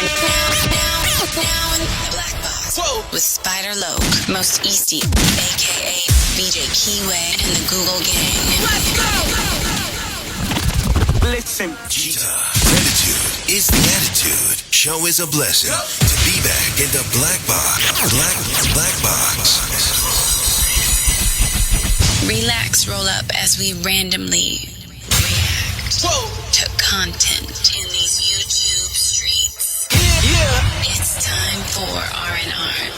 Now in the black box. Whoa. With Spider Loke, Most Easty, aka BJ Keyway, and the Google Gang. Let's go! Listen, gratitude is the attitude. Show is a blessing. To be back in the black box. Black box. Relax, roll up as we randomly react to content in these YouTube streets. Yeah. It's time for R&R.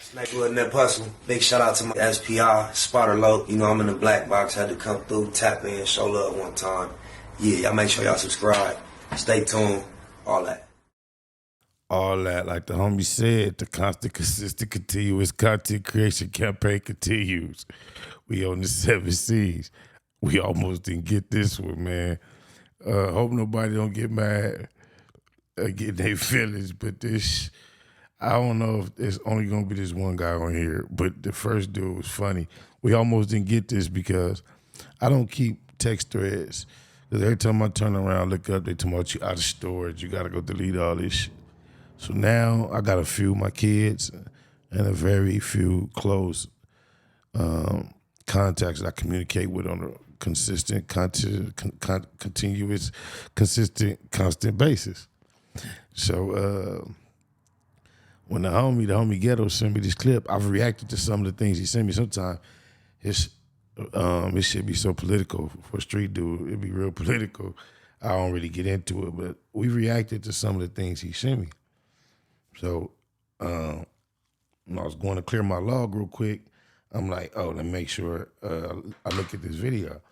Smack with that hustle. Big shout out to my SPR, Spotter Low. You know I'm in the black box. Had to come through, tap in, show love one time. Yeah, y'all make sure y'all subscribe. Stay tuned. All that. All that, like the homie said, the constant, consistent, continuous content creation campaign continues. We on the 7 C's. We almost didn't get this one, man. Hope nobody don't get mad or get their feelings, but this, I don't know if there's only going to be this one guy on here, but the first dude was funny. We almost didn't get this because I don't keep text threads. Because every time I turn around, look up, they tell me you out of storage. You got to go delete all this shit. So now I got a few of my kids and a very few close contacts that I communicate with on a consistent, continuous, constant basis. So when the homie Ghetto sent me this clip, I've reacted to some of the things he sent me. Sometimes it should be so political for a street dude. It'd be real political. I don't really get into it, but we reacted to some of the things he sent me. So when I was going to clear my log real quick, I'm like, oh, let me make sure I look at this video.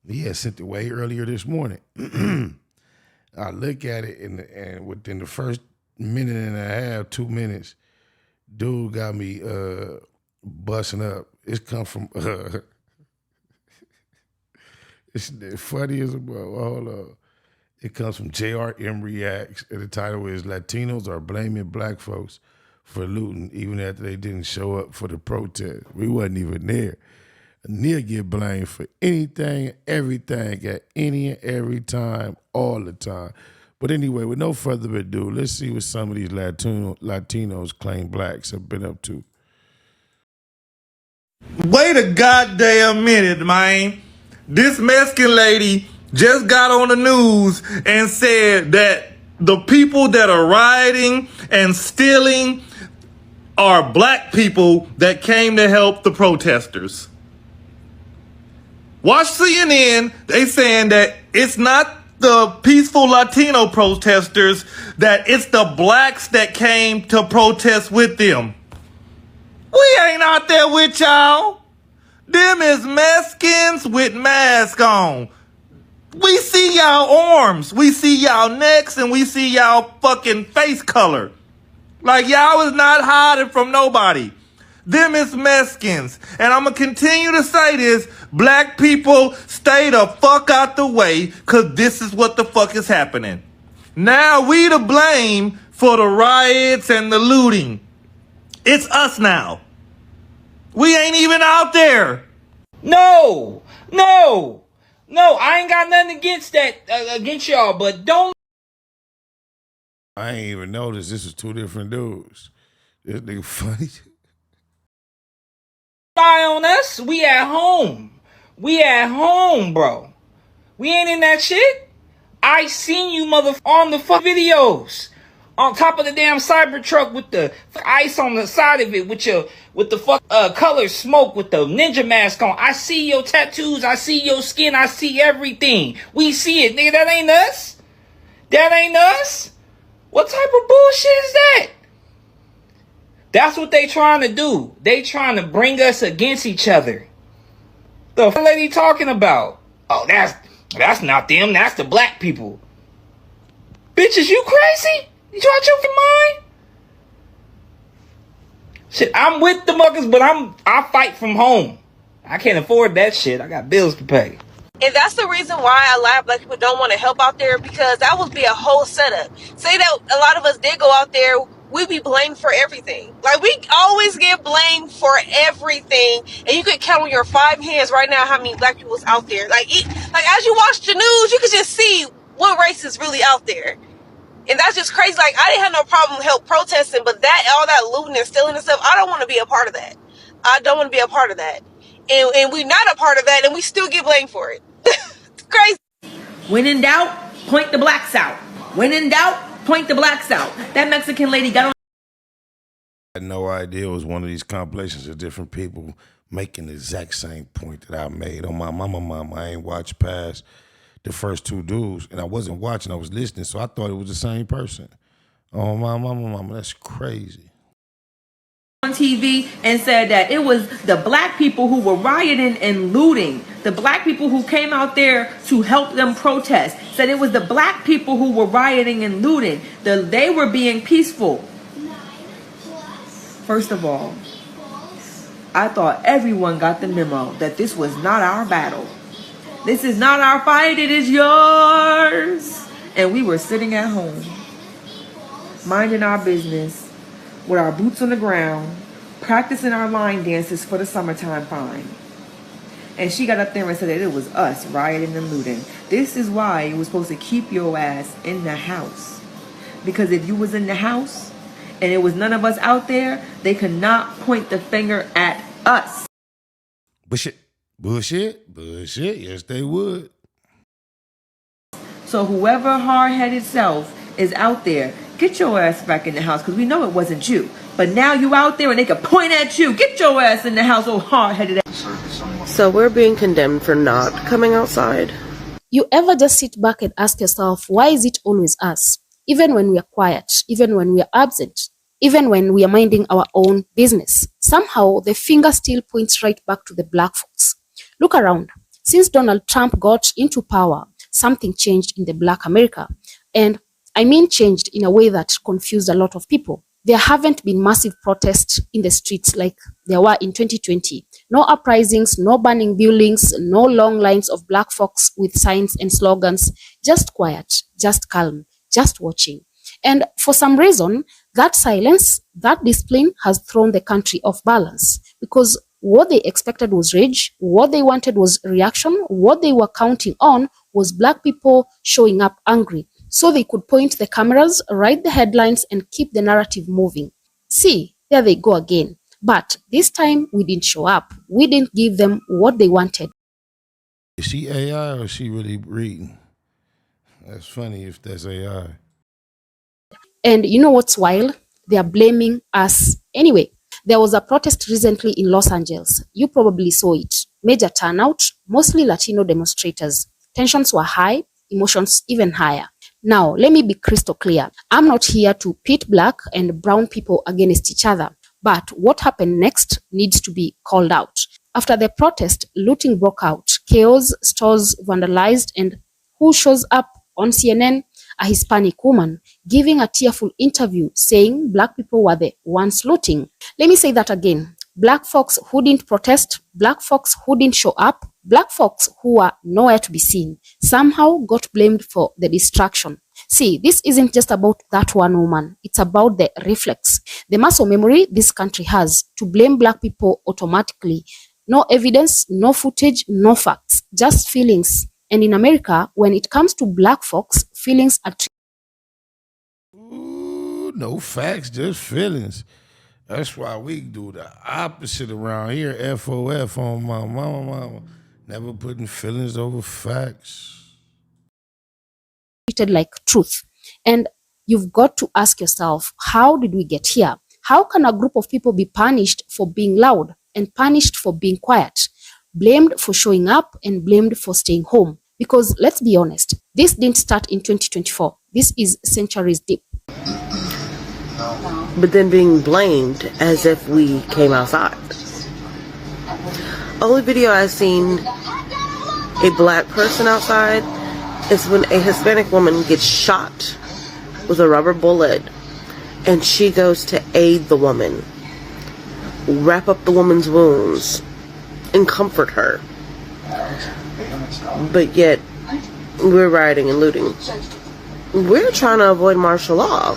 He had sent it way earlier this morning. I look at it, and within the first minute and a half, 2 minutes, dude got me busting up. It's come from, it's funny as a hold up. It comes from JRM Reacts, and the title is Latinos are blaming black folks for looting even after they didn't show up for the protest. We wasn't even there. Neil get blamed for anything, everything, at any and every time, all the time. But anyway, with no further ado, let's see what some of these Latinos claim blacks have been up to. Wait a goddamn minute, man. This Mexican lady just got on the news and said that the people that are rioting and stealing are black people that came to help the protesters. Watch CNN, they saying that it's not the peaceful Latino protesters, that it's the blacks that came to protest with them. We ain't out there with y'all. Them is Mexicans with masks on. We see y'all arms, we see y'all necks, and we see y'all fucking face color. Like y'all is not hiding from nobody. Them is Mexicans. And I'm going to continue to say this. Black people, stay the fuck out the way, because this is what the fuck is happening. Now we to blame for the riots and the looting. It's us now. We ain't even out there. No, I ain't got nothing against that, against y'all, but don't. I ain't even noticed this was two different dudes. This nigga funny. Lie on us. We at home, bro. We ain't in that shit. I seen you on the fuck videos. On top of the damn Cybertruck with the ice on the side of it with the fuck color smoke with the ninja mask on. I see your tattoos, I see your skin, I see everything. We see it, nigga. That ain't us. That ain't us. What type of bullshit is that? That's what they trying to do. They trying to bring us against each other. The fuck lady talking about? Oh, that's not them. That's the black people. Bitches, you crazy? You out your mind? Shit, I'm with the muckers, but I fight from home. I can't afford that shit. I got bills to pay. And that's the reason why a lot of black people don't want to help out there, because that would be a whole setup. Say that a lot of us did go out there, we'd be blamed for everything. Like, we always get blamed for everything. And you could count on your 5 hands right now how many black people's out there. Like as you watch the news, you can just see what race is really out there. And that's just crazy. Like, I didn't have no problem help protesting, but all that looting and stealing and stuff, I don't want to be a part of that. I don't want to be a part of that. And we're not a part of that, and we still get blamed for it. It's crazy. When in doubt, point the blacks out. When in doubt, point the blacks out. That Mexican lady got on. I had no idea it was one of these compilations of different people making the exact same point that I made. On my mama, I ain't watched past the first two dudes, and I wasn't watching, I was listening, so I thought it was the same person. Oh, my mama, that's crazy. On TV and said that it was the black people who were rioting and looting. The black people who came out there to help them protest. Said it was the black people who were rioting and looting. They were being peaceful. First of all, I thought everyone got the memo that this was not our battle. This is not our fight, it is yours. And we were sitting at home, minding our business, with our boots on the ground, practicing our line dances for the summertime fine. And she got up there and said that it was us rioting and looting. This is why you was supposed to keep your ass in the house. Because if you was in the house and it was none of us out there, they could not point the finger at us. Bullshit, yes they would. So whoever hard-headed self is out there, get your ass back in the house, because we know it wasn't you. But now you out there and they can point at you. Get your ass in the house, oh hard-headed ass. So we're being condemned for not coming outside? You ever just sit back and ask yourself, why is it always us? Even when we are quiet, even when we are absent, even when we are minding our own business. Somehow the finger still points right back to the black folks. Look around. Since Donald Trump got into power, something changed in the black America. And I mean changed in a way that confused a lot of people. There haven't been massive protests in the streets like there were in 2020. No uprisings, no burning buildings, no long lines of black folks with signs and slogans. Just quiet, just calm, just watching. And for some reason, that silence, that discipline has thrown the country off balance, because what they expected was rage, what they wanted was reaction, what they were counting on was black people showing up angry, so they could point the cameras, write the headlines, and keep the narrative moving. See, there they go again. But this time, we didn't show up. We didn't give them what they wanted. Is she AI or is she really reading? That's funny if that's AI. And you know what's wild? They are blaming us anyway. There was a protest recently in Los Angeles. You probably saw it. Major turnout, mostly Latino demonstrators. Tensions were high, emotions even higher. Now, let me be crystal clear. I'm not here to pit black and brown people against each other. But what happened next needs to be called out. After the protest, looting broke out. Chaos, stores vandalized, and who shows up on CNN? A Hispanic woman giving a tearful interview saying black people were the ones looting. Let me say that again. Black folks who didn't protest, black folks who didn't show up, black folks who were nowhere to be seen, somehow got blamed for the distraction. See, this isn't just about that one woman. It's about the reflex, the muscle memory this country has to blame black people automatically. No evidence, no footage, no facts, just feelings. And in America, when it comes to black folks, feelings are Ooh, no facts, just feelings. That's why we do the opposite around here. FOF on my mama. Never putting feelings over facts. treated like truth. And you've got to ask yourself, how did we get here? How can a group of people be punished for being loud and punished for being quiet? Blamed for showing up and blamed for staying home. Because let's be honest, this didn't start in 2024. This is centuries deep. But then being blamed as if we came outside. Only video I've seen a black person outside is when a Hispanic woman gets shot with a rubber bullet and she goes to aid the woman, wrap up the woman's wounds, and comfort her. But yet, we're rioting and looting. We're trying to avoid martial law.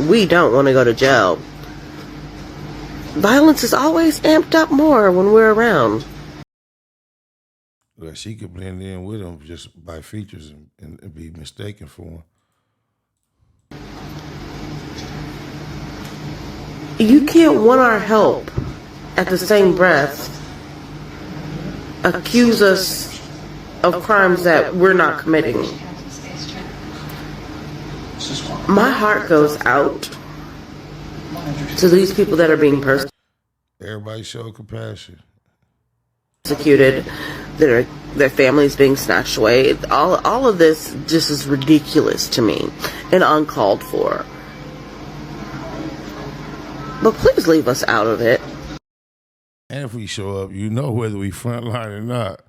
We don't want to go to jail. Violence is always amped up more when we're around. Well, she could blend in with them just by features and be mistaken for them. You can't want our help at the same breath accuse us of crimes that we're not committing. My heart goes out to these people that are being persecuted. Everybody show compassion. Their families being snatched away. All of this just is ridiculous to me and uncalled for. But please leave us out of it. And if we show up, you know whether we frontline or not.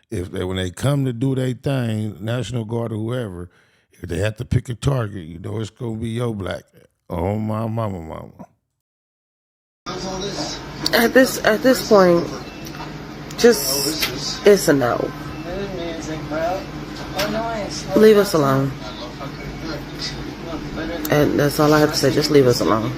When they come to do their thing, National Guard or whoever, if they have to pick a target, you know it's gonna be your black. Oh my mama. At this point, just it's a no. Leave us alone. And that's all I have to say. Just leave us alone.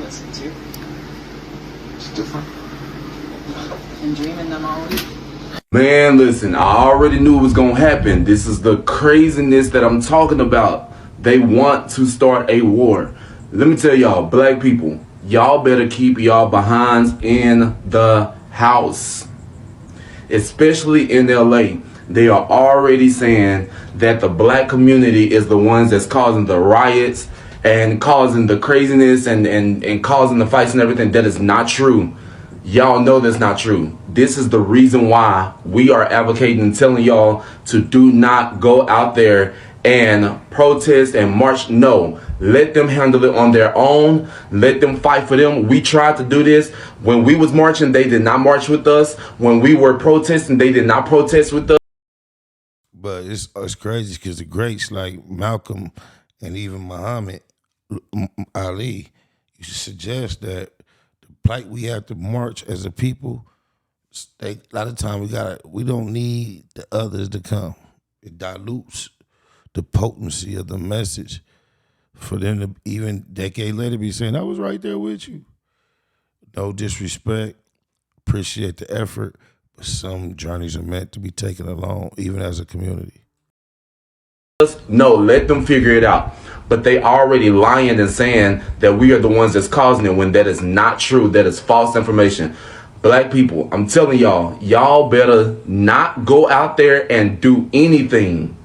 Man, listen, I already knew it was gonna happen. This is the craziness that I'm talking about. They want to start a war. Let me tell y'all, black people, y'all better keep y'all behinds in the house. Especially in LA. They are already saying that the black community is the ones that's causing the riots and causing the craziness and causing the fights and everything. That is not true. Y'all know that's not true. This is the reason why we are advocating and telling y'all to do not go out there and protest and march. No, let them handle it on their own. Let them fight for them. We tried to do this. When we was marching, they did not march with us. When we were protesting, they did not protest with us. But it's crazy because the greats like Malcolm and even Muhammad Ali used to suggest that the plight we have to march as a people, a lot of times we don't need the others to come. It dilutes the potency of the message for them to even decade later be saying, I was right there with you. No disrespect, appreciate the effort, but some journeys are meant to be taken alone, even as a community. No, let them figure it out. But they already lying and saying that we are the ones that's causing it when that is not true. That is false information. Black people, I'm telling y'all better not go out there and do anything.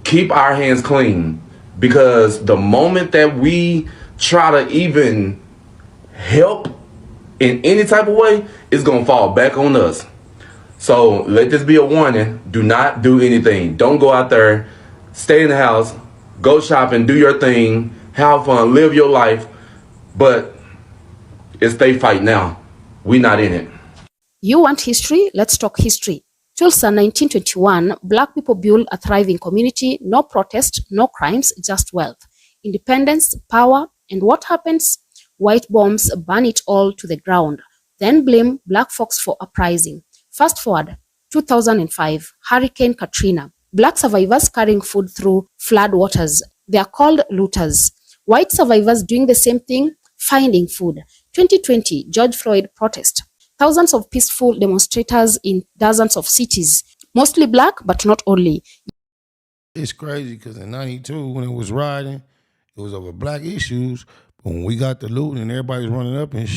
Keep our hands clean, because the moment that we try to even help in any type of way, it's going to fall back on us. So let this be a warning. Do not do anything. Don't go out there. Stay in the house. Go shopping. Do your thing. Have fun. Live your life. But it's they fight now. We not in it. You want history? Let's talk history. Tulsa, 1921, black people built a thriving community, no protest, no crimes, just wealth, independence, power, and what happens? White bombs burn it all to the ground, then blame black folks for uprising. Fast forward, 2005, Hurricane Katrina. Black survivors carrying food through flood waters. They are called looters. White survivors doing the same thing, finding food. 2020, George Floyd protest. Thousands of peaceful demonstrators in dozens of cities, mostly black, but not only. It's crazy because in 92, when it was rioting, it was over black issues. But when we got the loot and everybody was running up and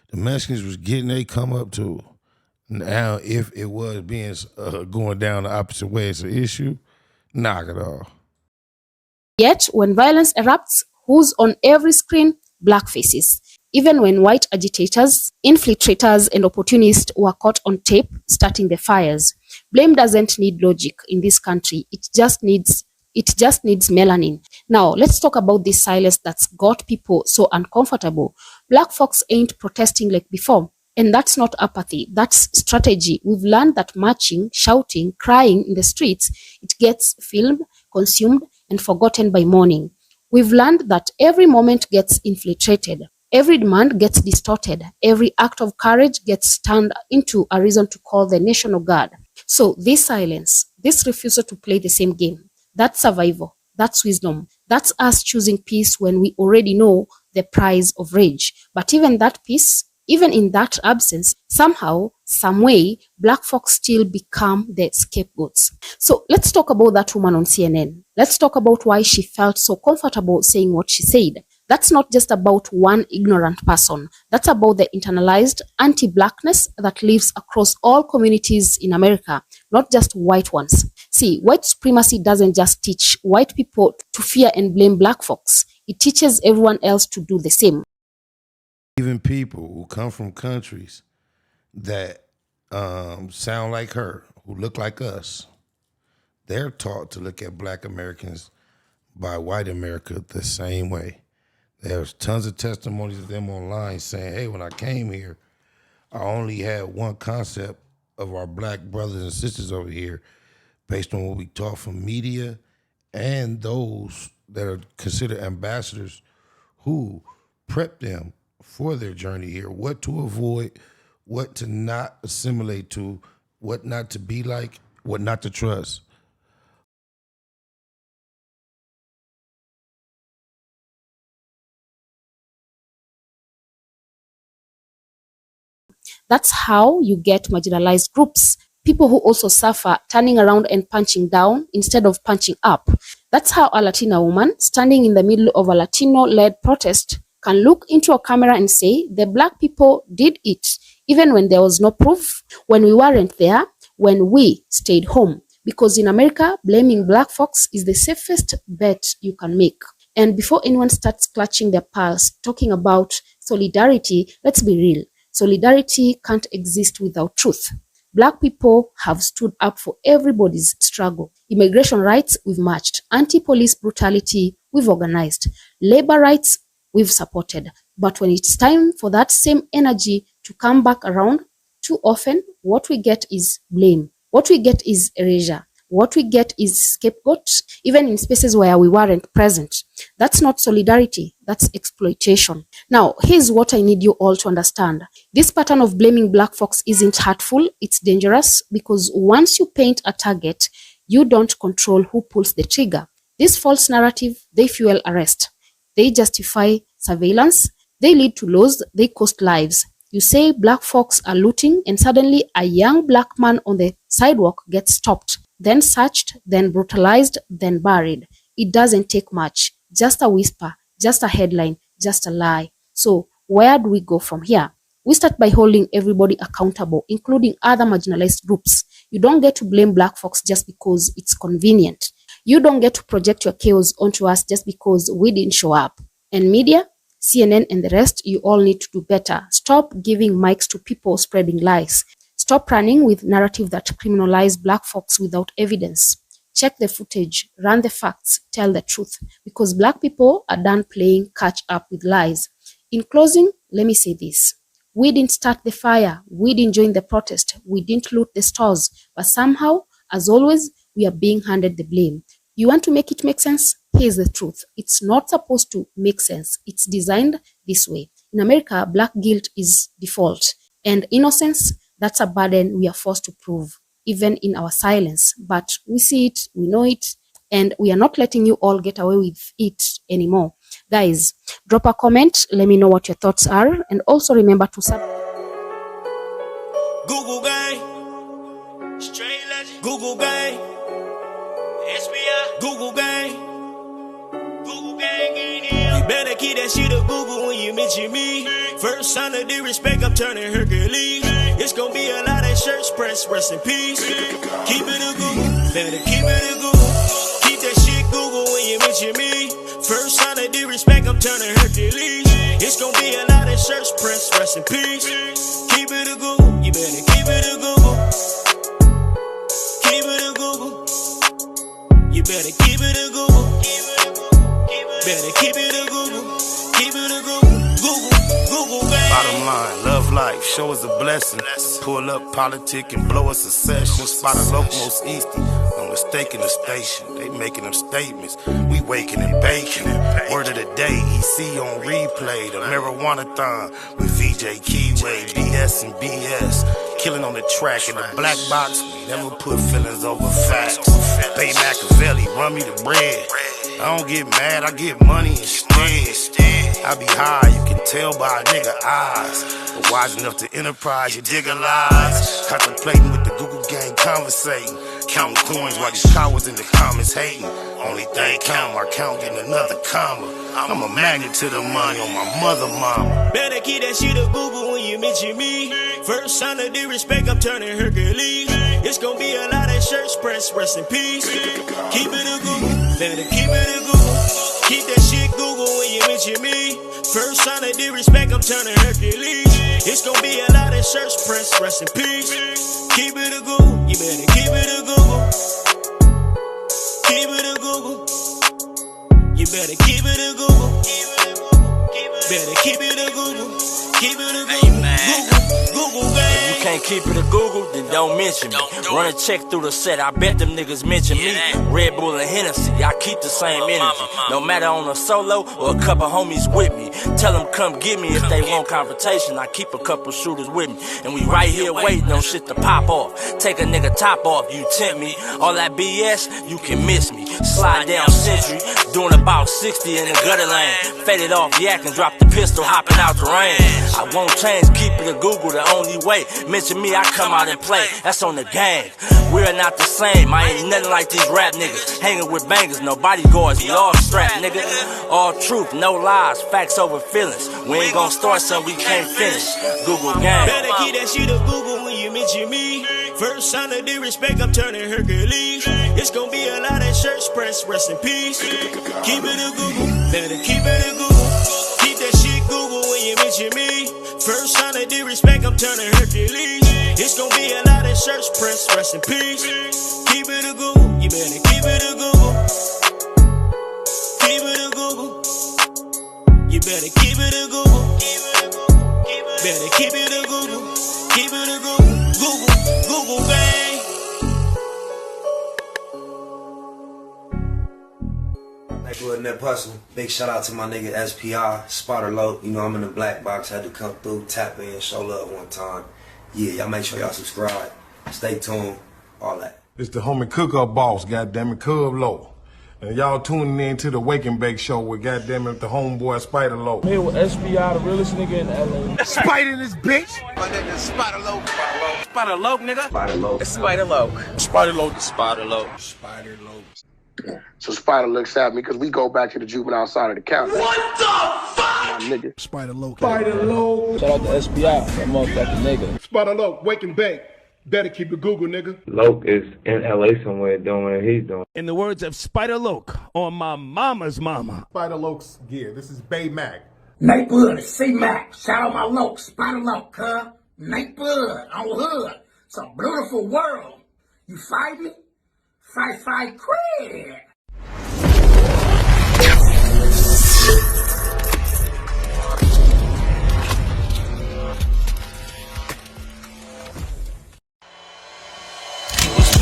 the Mexicans was getting they come up to. Now, if it was being going down the opposite way as an issue, knock it off. Yet, when violence erupts, who's on every screen? Black faces. Even when white agitators, infiltrators, and opportunists were caught on tape starting the fires. Blame doesn't need logic in this country. It just needs melanin. Now, let's talk about this silence that's got people so uncomfortable. Black folks ain't protesting like before. And that's not apathy. That's strategy. We've learned that marching, shouting, crying in the streets, it gets filmed, consumed, and forgotten by morning. We've learned that every moment gets infiltrated. Every demand gets distorted. Every act of courage gets turned into a reason to call the National Guard. So this silence, this refusal to play the same game, that's survival, that's wisdom, that's us choosing peace when we already know the price of rage. But even that peace, even in that absence, somehow, some way, black folks still become the scapegoats. So let's talk about that woman on CNN. Let's talk about why she felt so comfortable saying what she said. That's not just about one ignorant person. That's about the internalized anti-blackness that lives across all communities in America, not just white ones. See, white supremacy doesn't just teach white people to fear and blame black folks. It teaches everyone else to do the same. Even people who come from countries that sound like her, who look like us, they're taught to look at black Americans by white America the same way. There's tons of testimonies of them online saying, hey, when I came here, I only had one concept of our black brothers and sisters over here based on what we taught from media and those that are considered ambassadors who prep them for their journey here, what to avoid, what to not assimilate to, what not to be like, what not to trust. That's how you get marginalized groups, people who also suffer turning around and punching down instead of punching up. That's how a Latina woman standing in the middle of a Latino-led protest can look into a camera and say, the black people did it, even when there was no proof, when we weren't there, when we stayed home. Because in America, blaming black folks is the safest bet you can make. And before anyone starts clutching their purse, talking about solidarity, let's be real. Solidarity can't exist without truth. Black people have stood up for everybody's struggle. Immigration rights, we've marched. Anti-police brutality, we've organized. Labor rights, we've supported. But when it's time for that same energy to come back around, too often, what we get is blame. What we get is erasure. What we get is scapegoat, even in spaces where we weren't present. That's not solidarity, that's exploitation. Now, here's what I need you all to understand. This pattern of blaming black folks isn't hurtful, it's dangerous, because once you paint a target, you don't control who pulls the trigger. This false narrative, they fuel arrest. They justify surveillance, they lead to laws, they cost lives. You say black folks are looting, and suddenly a young black man on the sidewalk gets stopped, then searched, then brutalized, then buried. It doesn't take much. Just a whisper, just a headline, just a lie. So where do we go from here? We start by holding everybody accountable, including other marginalized groups. You don't get to blame black folks just because it's convenient. You don't get to project your chaos onto us just because we didn't show up. And media, CNN and the rest, you all need to do better. Stop giving mics to people spreading lies. Stop running with narrative that criminalize black folks without evidence. Check the footage, run the facts, tell the truth, because black people are done playing catch up with lies. In closing, let me say this. We didn't start the fire. We didn't join the protest. We didn't loot the stores. But somehow, as always, we are being handed the blame. You want to make it make sense? Here's the truth. It's not supposed to make sense. It's designed this way. In America, black guilt is default. And innocence, that's a burden we are forced to prove, even in our silence. But we see it, we know it, and we are not letting you all get away with it anymore. Guys, drop a comment, let me know what your thoughts are, and also remember to Google gang, straight legend. Google gang, SBI. Google gang, Google gang in here. You better keep that shit up Google when you mention me. First sign of disrespect, I'm turning Hercules. It's gonna be a lot of shirts pressed, rest in peace. Keep it a Google, better keep it a Google. Keep that shit Google when you mention me. First sign of disrespect, I'm turning Hercules. It's gonna be a lot of shirts pressed, rest in peace. Keep it a Google, you better keep it a Google. Keep it a Google. You better keep it a Google. Better keep it a Google. Keep it a Google. Google, gang. Bottom line, love life, show us a blessing. Pull up, politic, and blow us a session. Spot a locomost easty, no mistake in the station. They making them statements, we waking and baking. Word of the day, EC on replay. The marijuana-thon with VJ Keyway, BS and BS. Killing on the track in the black box, we never put feelings over facts. Bay Machiavelli, run me the bread. I don't get mad, I get money instead. I be high, you can tell by a nigga eyes. But wise enough to enterprise, you dig a lies. Contemplating with the Google gang, conversating. counting coins while these cowards in the comments hating. Only thing count, my count getting another comma. I'm a magnet to the money on my mother mama. Better keep that shit a Google when you mention me. First sign of disrespect, I'm turning Hercules. It's gonna be a lot of shirts pressed, rest in peace. Keep it a Google, better keep it a Google. Keep that shit Google when you mention me. First sign of disrespect, I'm turning Hercules. It's gonna be a lot of shirts pressed, rest in peace. Keep it a Google, you better keep it a Google. Keep it a Google. You better keep it a Google. Better keep it a Google. Keep it a Google. Google, gang. If you can't keep it a Google, then don't mention me. Run a check through the set, I bet them niggas mention me. Red Bull and Hennessy, I keep the same energy. No matter on a solo or a couple homies with me. Tell them come get me if they want confrontation. I keep a couple shooters with me. And we right here waiting on shit to pop off. Take a nigga top off, you tempt me. All that BS, you can miss me. Slide down Century, doing about 60 in the gutter lane. Faded off yak and drop the pistol, hopping out the rain. I won't change, keep it a Google the only way. Mention me, I come out and play. That's on the gang. We're not the same. I ain't nothing like these rap niggas. Hanging with bangers, no bodyguards. We all strapped, nigga. All truth, no lies. Facts over feelings. We ain't gonna start something we can't finish. Google gang. Better keep that shit a Google when you mention me. First sign of disrespect, I'm turning Hercules. It's gonna be a lot of shirts pressed, rest in peace. Keep it a Google. Better keep it a Google. Keep that shit Google when you mention me. First sign of disrespect, I'm turning Hercules. It's gonna be a lot of shirts pressed, rest in peace. Keep it a Google, you better keep it a Google. Keep it a Google. You better keep it a Google. Better keep it a Google. Keep it a Google. Google gang. Like with Nip Hustle, big shout out to my nigga SPI, Spotter Low. You know I'm in the black box, had to come through, tap in, show love one time. Yeah, y'all make sure y'all subscribe, stay tuned, all that. It's the homie cook-up boss, goddammit, Cub Low. And y'all tuning in to the Wake and Bake Show with goddammit the homeboy Spider Low. I'm here with SPI, the realest nigga in LA. Spider this bitch! My nigga Spider Low. Spider Low, nigga. Spider Low. It's Spider Low. Spider Low. Spider Low. Spider Low. So Spider looks at me because we go back to the juvenile side of the county. What the fuck? My nigga. Spider Low. Spider Low. Shout out to SPI, that motherfucking nigga. Spider Low, Wake and Bake. Better keep it Google, nigga. Loke is in LA somewhere doing what he's doing. In the words of Spider Loke on my mama's mama. Spider Loke's gear. This is Bay Mac. Nate Blood, C-Mac. Shout out my Loke, Spider Loke, huh? Nate Blood on Hood. It's a beautiful world. You fight me? Fight, cred.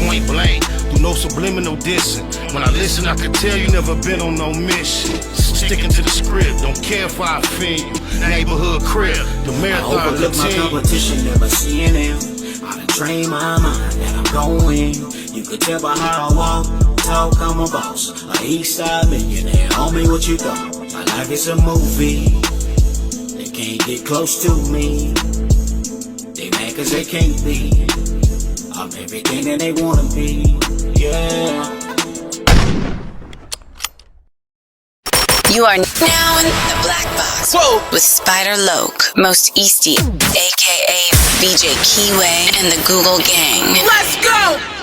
Point blank, through no subliminal dissing. When I listen, I can tell you never been on no mission. Sticking to the script, don't care if I offend you. Neighborhood crib, the marathon I overlook my competition, never seeing them. I done trained my mind that I'm going. You could tell by how I walk, talk, I'm a boss. A east side millionaire, homie, what you thought? My life is a movie. They can't get close to me. They mad cause they can't be. I'm everything that they wanna be, yeah. You are now in the Black Box with Spider Loke, Most Easty, aka BJ Keyway, and the Google Gang. Let's go!